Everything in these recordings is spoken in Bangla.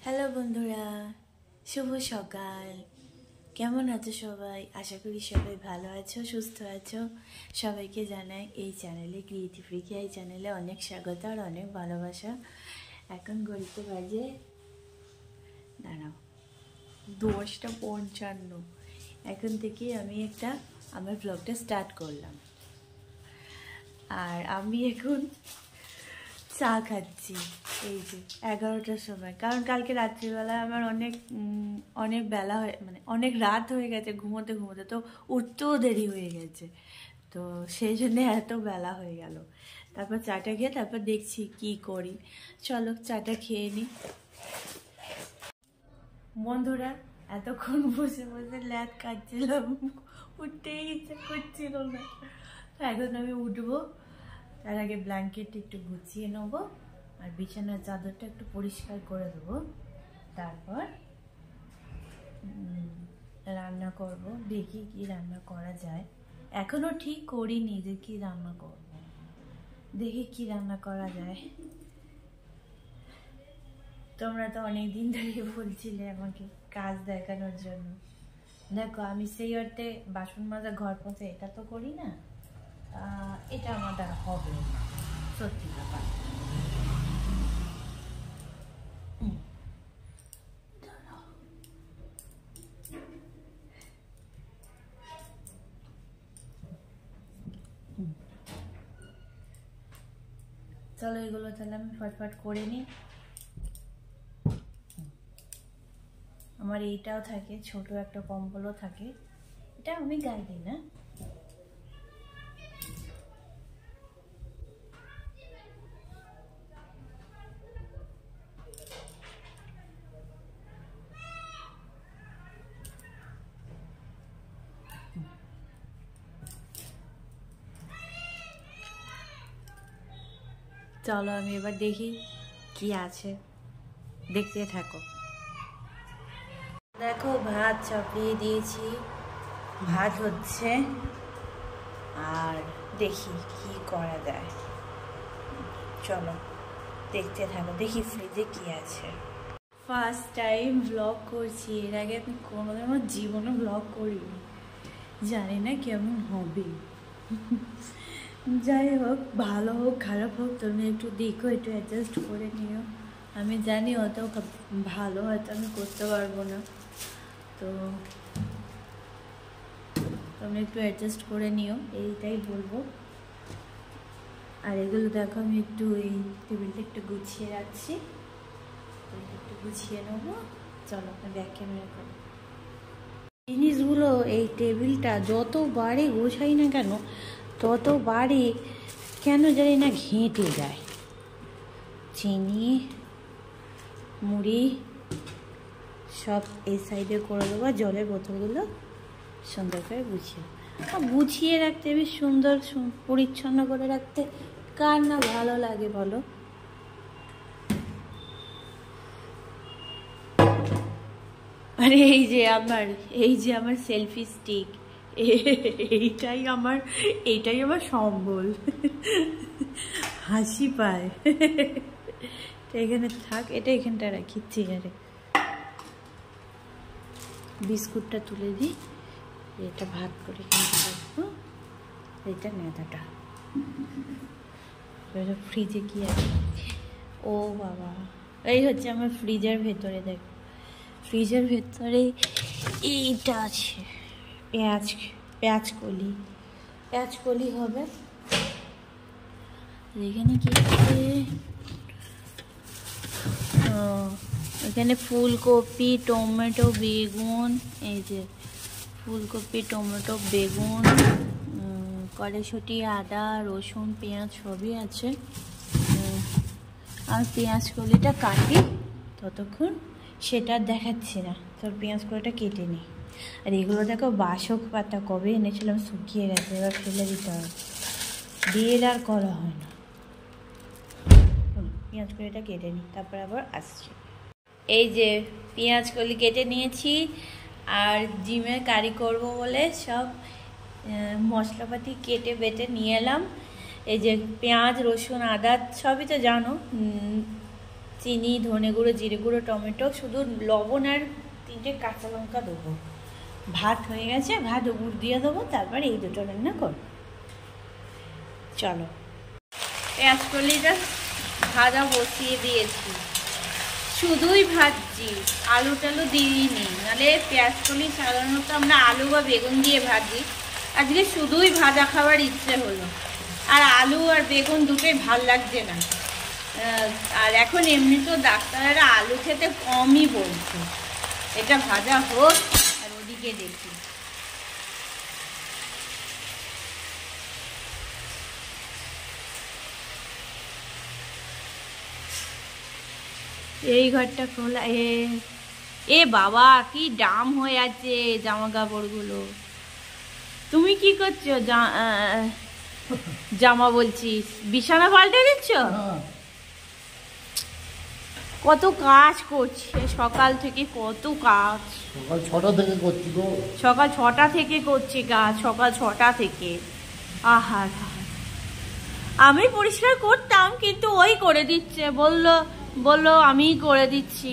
হ্যালো বন্ধুরা, শুভ সকাল। কেমন আছো সবাই? আশা করি সবাই ভালো আছো, সুস্থ আছো। সবাইকে জানাই এই চ্যানেলে, ক্রিয়েটিভ রিকি এই চ্যানেলে অনেক স্বাগত আর অনেক ভালোবাসা। এখন ঘড়িতে বাজে 10:55। এখন থেকে আমি আমার ব্লগটা স্টার্ট করলাম। আর আমি এখন চা খাচ্ছি, এই যে 11টার সময়। কারণ কালকে রাত্রিবেলা আমার অনেক বেলা অনেক রাত হয়ে গেছে ঘুমোতে ঘুমোতে, তো উঠতেও দেরি হয়ে গেছে, তো সেই জন্য এত বেলা হয়ে গেল। তারপর চাটা খেয়ে তারপর দেখছি কি করি। চলো চাটা খেয়ে নিই। বন্ধুরা, এতক্ষণ বসে বসে ল্যাদ কাটছিলাম, উঠতেই ইচ্ছা করছিল না। এখন আমি উঠবো, তার আগে ব্ল্যাঙ্কেটটা একটু গুছিয়ে নেবো আর বিছানার চাদরটা একটু পরিষ্কার করে দেবো। তারপর রান্না করব, দেখি কি রান্না করা যায়। এখনো ঠিক করিনি যে কি রান্না করব, দেখি কি রান্না করা যায়। তোমরা তো অনেকদিন ধরে বলছিলে আমাকে কাজ দেখানোর জন্য। দেখো, আমি সেই অর্থে বাসন মাজা, ঘর পোছা এটা তো করি না, এটা আমার দ্বারা হবে না, সত্যি ব্যাপার। চলো এগুলো তাহলে আমি ফটফট করে নিই। আমার এইটাও থাকে, ছোট একটা কম্বলও থাকে, এটা আমি গায়ে দিই না। চলো আমি এবার দেখি কি আছে, দেখতে থাকো। দেখো, ভাত চাপিয়ে দিয়েছি, ভাত হচ্ছে, আর দেখি কি করা যায়। চলো দেখতে থাকো, দেখি ফ্রিজে কি আছে। ফার্স্ট টাইম ব্লগ করছি, এর আগে আমি কোনোদিন আমার জীবনে ব্লগ করিনি, জানি না কেমন হবে। যাই হোক, ভালো হোক খারাপ হোক, তুমি একটু দেখো, একটু অ্যাডজাস্ট করে নিও। আমি জানি অত ভালো হয়তো আমি করতে পারবো না, তো তুমি একটু অ্যাডজাস্ট করে নিও, এইটাই বলবো। আর এগুলো দেখো, আমি একটু এই টেবিলটা একটু গুছিয়ে রাখছি, একটু গুছিয়ে নেবো। চলো ব্যাক ক্যামেরা করো। জিনিসগুলো, এই টেবিলটা যতবারই গোছাই না কেন, ততবারই কেন জানি না ঘেঁটে যায়। চিনি, মুড়ি সব এই সাইডে করে দেবো, জলের বোতলগুলো সুন্দর করে গুছিয়ে রাখতে, বেশ সুন্দর পরিচ্ছন্ন করে রাখতে কার না ভালো লাগে বলো। আর এই যে আমার সেলফি স্টিক, এইটাই আমার সম্বল। হাসি পায়। এখানে থাক, এটা এখানটা রাখি চেয়ারে। বিস্কুটটা তুলে দিই, এটা ভাগ করে এখানে রাখবো, এটা নেতাটা। ফ্রিজে কি আছে? ও বাবা, এই হচ্ছে আমার ফ্রিজের ভেতরে। দেখো, ফ্রিজের ভেতরে এইটা আছে, পেঁয়াজ কলি হবে। এখানে কি আছে? এখানে ফুলকপি, টমেটো, বেগুন, এই যে ফুলকপি, টমেটো, বেগুন, কড়াইশুঁটি, আদা, রসুন, পেঁয়াজ সবই আছে। আর পেঁয়াজ কলিটা কাটি, ততক্ষণ সেটা দেখাচ্ছি না, তোর পেঁয়াজ কলিটা কেটে নিই। আর এগুলো দেখো, বাসক পাতা কবে এনেছিলাম, শুকিয়ে গেছে, এবার ফেলে দিতে হবে, দিয়ে আর করা হয় না। পেঁয়াজ কলিটা কেটে নিই, তারপর আবার আসছি। এই যে পেঁয়াজ কলি কেটে নিয়েছি, আর ডিমের কারি করব বলে সব মশলাপাতি কেটে বেটে নিয়ে এলাম। এই যে পেঁয়াজ, রসুন, আদা সবই তো জানো, চিনি, ধনে গুঁড়ো, জিরে গুঁড়ো, টমেটো, শুধু লবণ আর 3টে কাঁচা লঙ্কা দেবো। ভাত হয়ে গেছে, ভাত উপর দিয়ে দেবো, তারপর এই দুটো রান্না করব। চলো, পেঁয়াজ কলিটা ভাজা বসিয়ে দিয়েছি, শুধুই ভাজছি, আলু টালু দিইনি। নাহলে পেঁয়াজ কলি সাধারণত আমরা আলু বা বেগুন দিয়ে ভাজি, আজকে শুধুই ভাজা খাওয়ার ইচ্ছে হলো। আর আলু আর বেগুন দুটোই ভাল লাগছে না। আর এখন এমনিতেও ডাক্তাররা আলু খেতে কমই বলছে। এটা ভাজা হোক, আর ওদিকে দেখি। এই ঘরটা খোলা। এ বাবা, কি দাম হয়ে আছে জামা কাপড়গুলো। তুমি কি করছো? জামা বলছিস, বিছানা পাল্টে দিচ্ছ? কত কাজ করছে সকাল থেকে, কত কাজ। সকাল 6টা থেকে করছি গো। সকাল 6টা থেকে করছে কাজ, সকাল 6টা থেকে। আহা, আমি পরিষ্কার করতাম, কিন্তু ওই করে দিচ্ছে, বললো আমিই করে দিচ্ছি।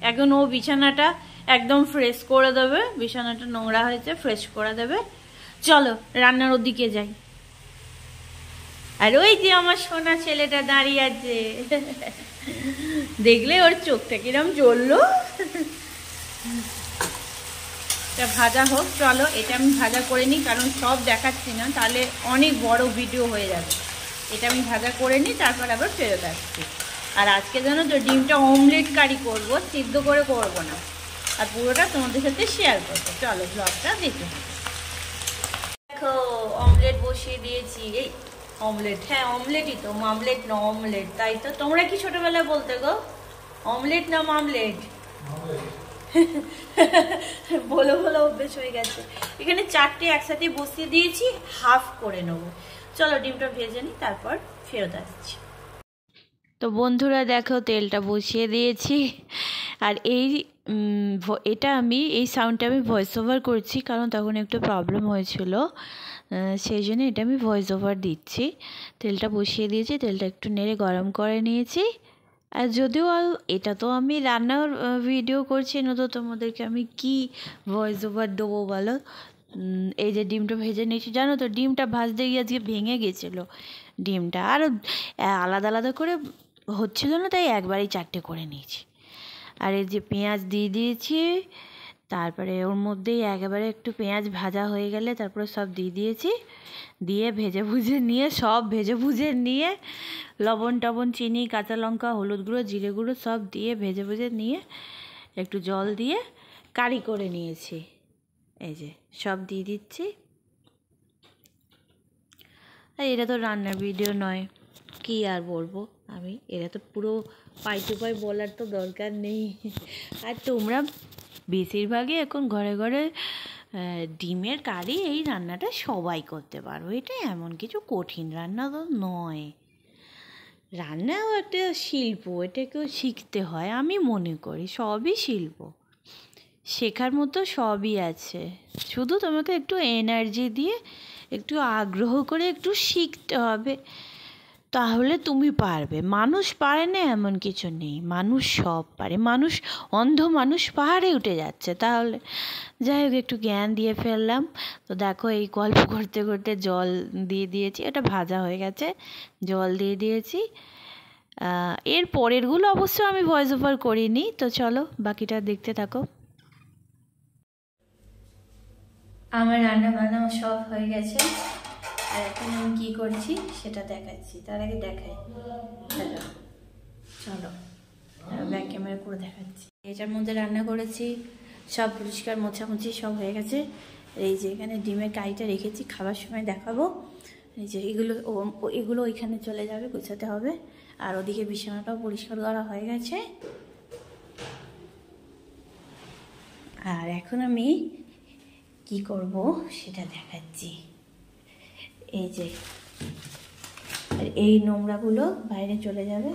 এখন ও বিছানাটা একদম ফ্রেশ করে দেবে, বিছানাটা নোংরা হয়েছে, ফ্রেশ করে দেবে। চলো রান্নার ওদিকে যাই। আর ওই যে আমার সোনা ছেলেটা দাঁড়িয়ে আছে, দেখলে ওর চোখটা কিরম জ্বললো। এটা ভাজা হোক, চলো। এটা আমি ভাজা করে নিই, কারণ সব দেখাচ্ছি না, তাহলে অনেক বড় ভিডিও হয়ে যাবে। এটা আমি ভাজা করে নিই, তারপর আবার ফেরত আসছি। আর আজকে জানো তো, ডিমটা অমলেট কারি করব, সিদ্ধ করে করব না। আর পুরোটা তোমাদের সাথে শেয়ার করবো। চলো ব্লগটা দেখো। দেখো, অমলেট বসিয়ে দিয়েছি। এই অমলেট, হ্যাঁ অমলেটই তো, মামলেট না অমলেট, তাই তো। তোমরা কি ছোটবেলায় বলতে গো, অমলেট না মামলেট? বলো বলো, অভ্যেস হয়ে গেছে। এখানে 4টে একসাথে বসিয়ে দিয়েছি, হাফ করে নেবো। চলো ডিমটা ভেজে নিই, তারপর ফেরত আসছি। তো বন্ধুরা দেখো, তেলটা বসিয়ে দিয়েছি। আর এটা আমি এই সাউন্ডটা আমি ভয়েস ওভার করছি, কারণ তখন একটু প্রবলেম হয়েছিল, সেই জন্য এটা আমি ভয়েস ওভার দিচ্ছি। তেলটা বসিয়ে দিয়েছি, তেলটা একটু নেড়ে গরম করে নিয়েছি। আর যদিও এটা তো আমি রান্নার ভিডিও করছি না, তো তোমাদেরকে আমি কি ভয়েস ওভার দেবো বলো। এই যে ডিমটা ভেজে নিয়েছি, জানো তো ডিমটা ভাজতে গিয়ে আজকে ভেঙে গেছিলো ডিমটা, আর আলাদা আলাদা করে হচ্ছিল না, তাই একবারই 4টে করে নিয়েছি। আর এই যে পেঁয়াজ দিয়ে দিয়েছি, তারপরে ওর মধ্যেই একেবারে একটু পেঁয়াজ ভাজা হয়ে গেলে তারপরে সব দিয়ে দিয়েছি। দিয়ে ভেজে ভুজে নিয়ে লবণ টবণ, চিনি, কাঁচা লঙ্কা, হলুদ গুঁড়ো, জিরে গুঁড়ো সব দিয়ে ভেজে ভুজে নিয়ে একটু জল দিয়ে কারি করে নিয়েছি। এই যে সব দিয়ে দিচ্ছি। আর এটা তো রান্নার ভিডিও নয়, কি আর বলবো আমি, এটা তো পুরো পাই টু পাই বলার তো দরকার নেই। আর তোমরা বেশিরভাগই এখন ঘরে ঘরে ডিমের কারি, এই রান্নাটা সবাই করতে পারো। এটা এমন কিছু কঠিন রান্না তো নয়। রান্নাও একটা শিল্প, এটাকেও শিখতে হয়। আমি মনে করি সবই শিল্প, শেখার মতো সবই আছে। শুধু তোমাকে একটু এনার্জি দিয়ে, একটু আগ্রহ করে একটু শিখতে হবে, তাহলে তুমি পারবে। মানুষ পারে না এমন কিছু নেই, মানুষ সব পারে। অন্ধ মানুষ পাহাড়ে উঠে যাচ্ছে। তাহলে যাই হোক, একটু জ্ঞান দিয়ে ফেললাম। তো দেখো, এই গল্প করতে করতে জল দিয়ে দিয়েছি, এটা ভাজা হয়ে গেছে, জল দিয়ে দিয়েছি। এর পরেরগুলো অবশ্য আমি ভয়েস ওভার করিনি। তো চলো বাকিটা দেখতে থাকো। আমার রান্না বান্না সব হয়ে গেছে, আর এখন আমি কী করছি সেটা দেখাচ্ছি। তার আগে দেখাই, চলো ব্যাক ক্যামেরা করে দেখাচ্ছি। এটার মধ্যে রান্না করেছি, সব পরিষ্কার মোছামুছি সব হয়ে গেছে। এই যে এখানে ডিমের কারিটা রেখেছি, খাবার সময় দেখাবো। এই যে এগুলো ওইখানে চলে যাবে, গোছাতে হবে। আর ওদিকে বিছানাটাও পরিষ্কার করা হয়ে গেছে। আর এখন আমি কি করব সেটা দেখাচ্ছি। এই যে, আর এই নোংরাগুলো বাইরে চলে যাবে।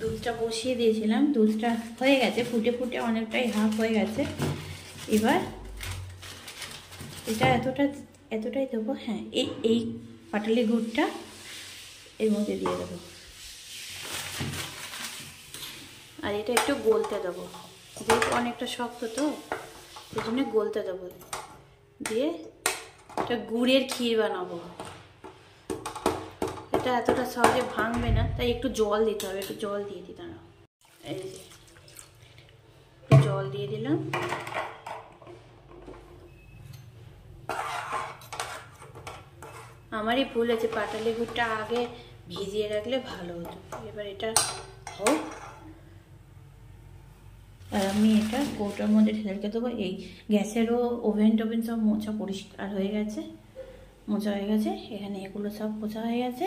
দুধটা বসিয়ে দিয়েছিলাম, দুধটা হয়ে গেছে, ফুটে ফুটে অনেকটাই হাফ হয়ে গেছে। এবার এটা এতটাই দেবো। হ্যাঁ, এই পাটালি গুড়টা এর মধ্যে দিয়ে দেবো। আর এটা একটু গলতে দেবো, যেহেতু অনেকটা শক্ত তো এই জন্য গলতে দেবো। দিয়ে এটা গুড়ের ক্ষীর বানাবো। এটা এতটা সহজে ভাঙবে না, তাই একটু জল দিতে হবে। একটু জল দিয়ে দিই, দাঁড়াও। এই যে জল দিয়ে দিলাম। আমারই ভুল আছে, পাটালি গুড়টা আগে ভিজিয়ে রাখলে ভালো হতো। এবার এটা হোক, আর আমি এটা কৌটোর মধ্যে ঢেলে রেখে দেবো। এই গ্যাসেরও ওভেন টোভেন সব মোছা পরিষ্কার হয়ে গেছে, মোছা হয়ে গেছে। এখানে এগুলো সব মোছা হয়ে গেছে।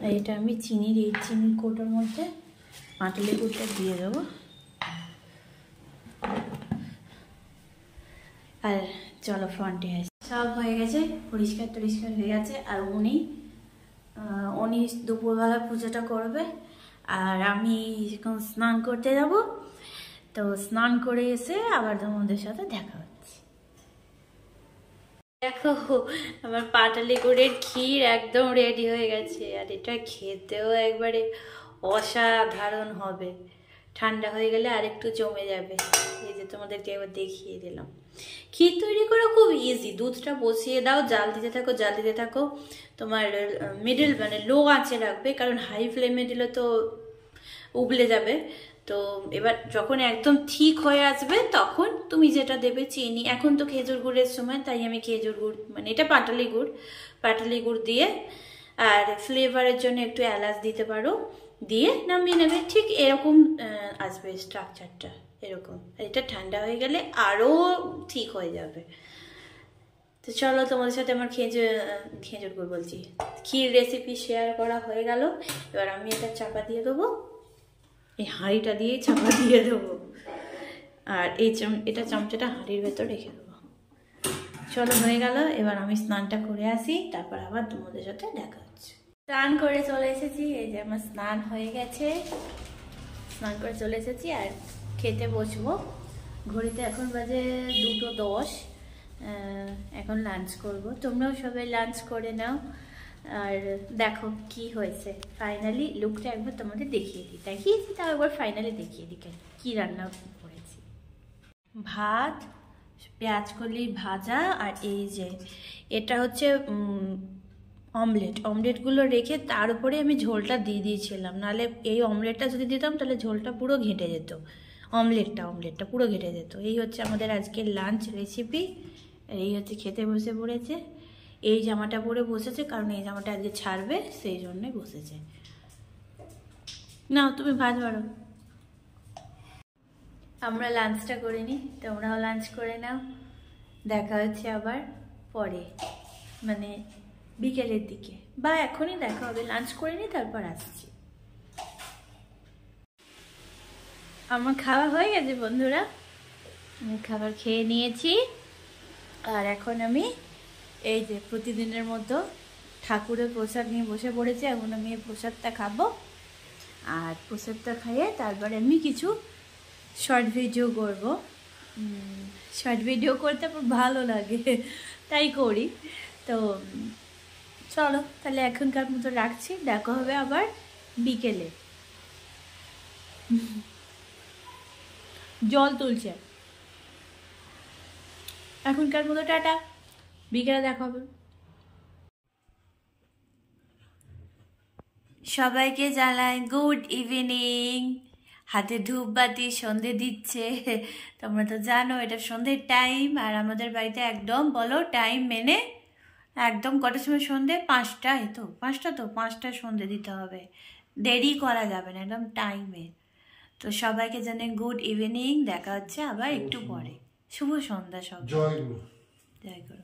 আর এটা আমি এই চিনির কৌটোর মধ্যে পাটালি গুড়টা দিয়ে দেবো। আর চলো ফ্রন্টে আসি। সব হয়ে গেছে, পরিষ্কার টরিষ্কার হয়ে গেছে। আর উনি দুপুরবেলা পুজোটা করবে, আর আমি এখন স্নান করতে যাব। তো স্নান করে এসে আবার তোমাদের সাথে দেখা হচ্ছে। দেখো আমার পাটালি গুড়ের ক্ষীর একদম রেডি হয়ে গেছে। আর এটা খেতেও একবারে অসাধারণ হবে। ঠান্ডা হয়ে গেলে আর একটু জমে যাবে। এই যে তোমাদেরকে এবার দেখিয়ে দিলাম। ক্ষীর তৈরি করা খুব ইজি। দুধটা বসিয়ে দাও, জাল দিতে থাকো, জাল দিতে থাকো। তোমার মিডল মানে লো আঁচে রাখবে, কারণ হাই ফ্লেমে দিলে তো উবলে যাবে। তো এবার যখন একদম ঠিক হয়ে আসবে তখন তুমি যেটা দেবে চিনি। এখন তো খেজুর গুড়ের সময়, তাই আমি খেজুর গুড় মানে এটা পাটালি গুড় দিয়ে, আর ফ্লেভারের জন্য একটু এলাচ দিতে পারো, দিয়ে নামিয়ে নেবে। ঠিক এরকম আসবে স্ট্রাকচারটা, এরকম। আর এটা ঠান্ডা হয়ে গেলে আরও ঠিক হয়ে যাবে। তো চলো, তোমাদের সাথে আমার খেজুর গুড় বলছি, ক্ষীর রেসিপি শেয়ার করা হয়ে গেল। এবার আমি এটা চাপা দিয়ে দেবো, এই হাঁড়িটা দিয়ে চাপা দিয়ে দেবো। আর এটা চামচাটা হাঁড়ির ভেতর রেখে দেবো। চলো, হয়ে গেল। এবার আমি স্নানটা করে আসি, তারপর আবার তোমাদের সাথে দেখা হচ্ছে। স্নান করে চলে এসেছি। এই যে আমার স্নান হয়ে গেছে, স্নান করে চলে এসেছি। আর খেতে বসবো। ঘড়িতে এখন বাজে 2:10। এখন লাঞ্চ করব। তোমরাও সবাই লাঞ্চ করে নাও। আর দেখো কি হয়েছে ফাইনালি। লুকটা একবার তোমাদের দেখিয়েছি, তাও একবার ফাইনালি দেখিয়ে দিই কি রান্না করেছি। ভাত, পেঁয়াজ কলি ভাজা, আর এই যে এটা হচ্ছে অমলেটগুলো রেখে তার উপরে আমি ঝোলটা দিয়ে দিয়েছিলাম। নাহলে এই অমলেটটা যদি দিতাম তাহলে ঝোলটা পুরো ঘেঁটে যেত। অমলেটটা পুরো ঘেঁটে যেত। এই হচ্ছে আমাদের আজকের লাঞ্চ রেসিপি। এই হচ্ছে খেতে বসে পড়েছে। এই জামাটা পরে বসেছে, কারণ এই জামাটা আজকে ছাড়বে, সেই জন্যে বসেছে। নাও তুমি ভাত বাড়ো। আমরা লাঞ্চটা করে নিই, তোমরাও লাঞ্চ করে নাও। দেখা হচ্ছে আবার পরে, মানে বিকেলের দিকে, বা এখনই দেখা হবে। লাঞ্চ করে নিই, তারপর আসছি। আমার খাওয়া হয়ে গেছে বন্ধুরা, আমি খাবার খেয়ে নিয়েছি। আর এখন আমি এই যে প্রতিদিনের মতো ঠাকুরের প্রসাদ নিয়ে বসে পড়েছি। এখন আমি এই প্রসাদটা খাবো, আর প্রসাদটা খাইয়ে তারপরে আমি কিছু শর্ট ভিডিও করব। শর্ট ভিডিও করতে আমার ভালো লাগে, তাই করি। তো চলো তাহলে এখনকার মতো রাখছি, দেখা হবে আবার বিকেলে। জল তুলছে। এখনকার মতো টাটা, বিকেলে দেখা হবে। সবাইকে জানাই গুড ইভিনিং। হাতে ধূপবাতি সন্ধে দিচ্ছে। তোমরা তো জানো এটা সন্ধ্যের টাইম। আর আমাদের বাড়িতে একদম বলো টাইম মেনে একদম কটার সময় সন্ধে? 5টায় তো, 5টায় সন্ধে দিতে হবে, দেরি করা যাবে না, একদম টাইমে। তো সবাইকে জানাই গুড ইভিনিং। দেখা হচ্ছে আবার একটু পরে। শুভ সন্ধ্যা সব। জয় গুরু।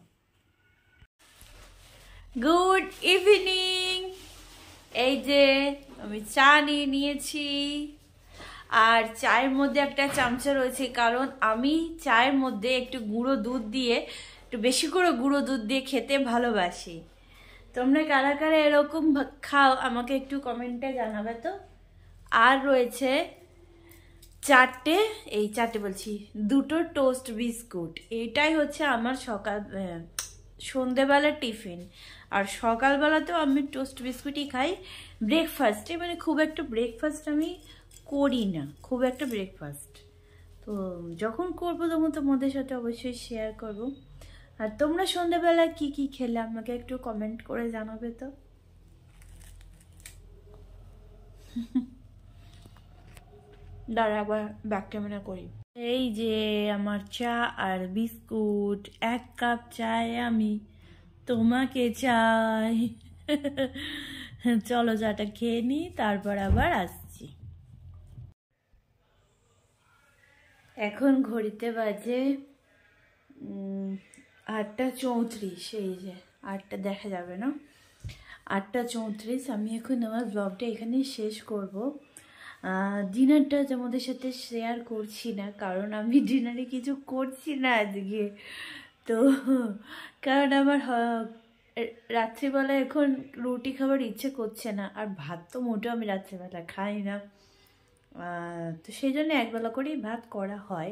Good evening. এই যে আমি চা নিয়ে নিয়েছি, আর চায়ের মধ্যে একটা চামচা রয়েছে, কারণ আমি চায়ের মধ্যে একটু গুঁড়ো দুধ দিয়ে, একটু বেশি করে গুঁড়ো দুধ দিয়ে খেতে ভালোবাসি। তোমরা কারা কারা এরকম খাও আমাকে একটু কমেন্টে জানাবে তো। আর রয়েছে দুটো টোস্ট বিস্কুট। এটাই হচ্ছে আমার সন্ধ্যেবেলার টিফিন। আর সকালবেলাতেও আমি টোস্ট বিস্কুটই খাই ব্রেকফাস্টে, মানে খুব একটা ব্রেকফাস্ট আমি করি না, খুব একটা ব্রেকফাস্ট। তো যখন করবো তখন তোমাদের সাথে অবশ্যই শেয়ার করব। আর তোমরা সন্ধ্যাবেলা কি কি খেলে আমাকে একটু কমেন্ট করে জানাবে তো। দাঁড়া আবার ব্যাক ক্যামেরা করি। এই যে আমার চা আর বিস্কুট, 1 কাপ চায় আমি তোমাকে চাই। চলো চাটা খেয়ে নিই, তারপর আবার আসছি। এখন ঘড়িতে বাজে 8:34। এই যে 8টা দেখা যাবে না, 8:34। আমি এখন আমার ব্লগটা এখানেই শেষ করব। ডিনারটা তোমাদের সাথে শেয়ার করছি না, কারণ আমি ডিনারে কিছু করছি না আজকে। তো কারণ আমার রাত্রিবেলা এখন রুটি খাবার ইচ্ছে করছে না, আর ভাত তো মোটেও আমি রাত্রিবেলা খাই না। তো সেই জন্য একবেলা করেই ভাত করা হয়।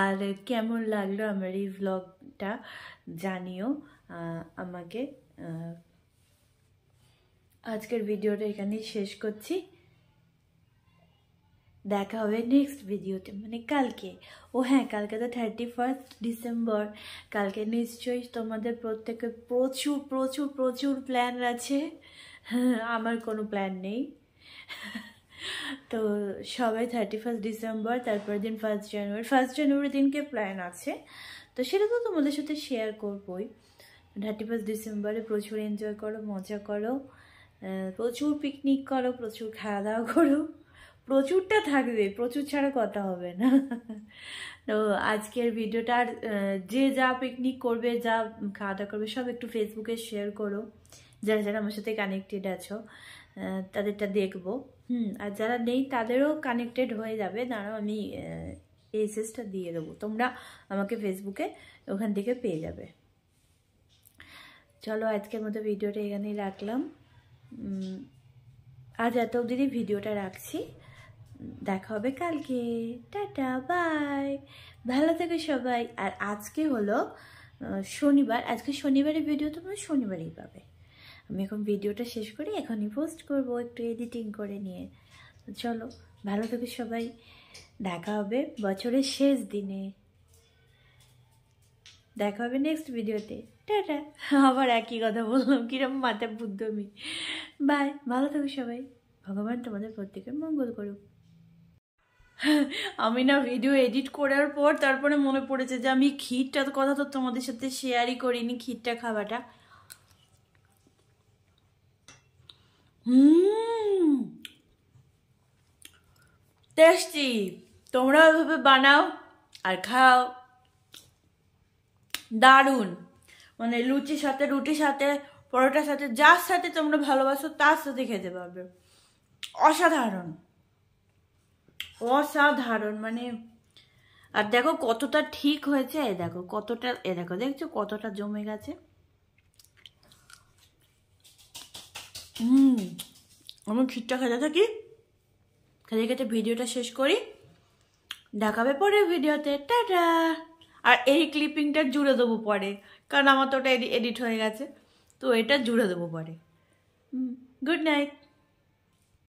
আর কেমন লাগলো আমার এই ভ্লগটা জানিও আমাকে। আজকের ভিডিওটা এখানেই শেষ করছি, দেখা হবে নেক্সট ভিডিওতে, মানে কালকে। ও হ্যাঁ, কালকে তো 31 ডিসেম্বর। কালকে নিশ্চয়ই তোমাদের প্রত্যেকের প্রচুর প্রচুর প্রচুর প্ল্যান আছে। আমার কোনো প্ল্যান নেই। তো সবাই 31 ডিসেম্বর, তারপরের দিন 1 জানুয়ারি। 1 জানুয়ারি দিনকে প্ল্যান আছে, তো সেটা তো তোমাদের সাথে শেয়ার করবোই। 31 ডিসেম্বরে প্রচুর এনজয় করো, মজা করো, প্রচুর পিকনিক করো, প্রচুর খাওয়া দাওয়া করো। প্রচুরটা থাকবে, প্রচুর ছাড়া কথা হবে না। তো আজকের ভিডিওটা, আর যে যা পিকনিক করবে, যা খাওয়া দাওয়া করবে, সব একটু ফেসবুকে শেয়ার করো। যারা যারা আমার সাথে কানেক্টেড আছো তাদেরটা দেখবো। আর যারা নেই তাদেরও কানেক্টেড হয়ে যাবে। দাঁড়াও আমি এসএসটা দিয়ে দেবো, তোমরা আমাকে ফেসবুকে ওখান থেকে পেয়ে যাবে। চলো আজকের মতো ভিডিওটা এখানেই রাখলাম। আজ এত অবধি ভিডিওটা রাখছি, দেখা হবে কালকে। টাটা, বাই, ভালো থেকো সবাই। আর আজকে হলো শনিবার, আজকে শনিবারের ভিডিও তোমরা শনিবারই পাবে। আমি এখন ভিডিওটা শেষ করি, এখনই পোস্ট করব একটু এডিটিং করে নিয়ে। চলো ভালো থেকো সবাই, দেখা হবে বছরের শেষ দিনে, দেখা হবে নেক্সট ভিডিওতে। টাটা। আবার একই কথা বললাম, কিরকম মাথা বুদ্ধ আমি। বাই, ভালো থেকো সবাই, ভগবান তোমাদের প্রত্যেকের মঙ্গল করুক। আমি না ভিডিও এডিট করার পর তারপরে মনে পড়েছে যে আমি ক্ষীরটার কথা তো তোমাদের সাথে শেয়ারই করিনি, ক্ষীরটা খাওয়াটা। টেস্টি। তোমরা ওইভাবে বানাও আর খাও, দারুণ। মানে লুচির সাথে, রুটির সাথে, পরোটার সাথে, যার সাথে তোমরা ভালোবাসো তার সাথে খেতে পারবে। অসাধারণ, অসাধারণ মানে। আর দেখো কতটা ঠিক হয়েছে, এ দেখো কতটা, এ দেখো দেখছো কতটা জমে গেছে। আমি ক্ষীরটা খেতে থাকি, খেতে খেতে ভিডিওটা শেষ করি, দেখাবে পরে ভিডিওতে। টাটা। আর এই ক্লিপিংটা জুড়ে দেবো পরে, কারণ আমার তো ওটা এডিট হয়ে গেছে, তো এটা জুড়ে দেবো পরে। Good night.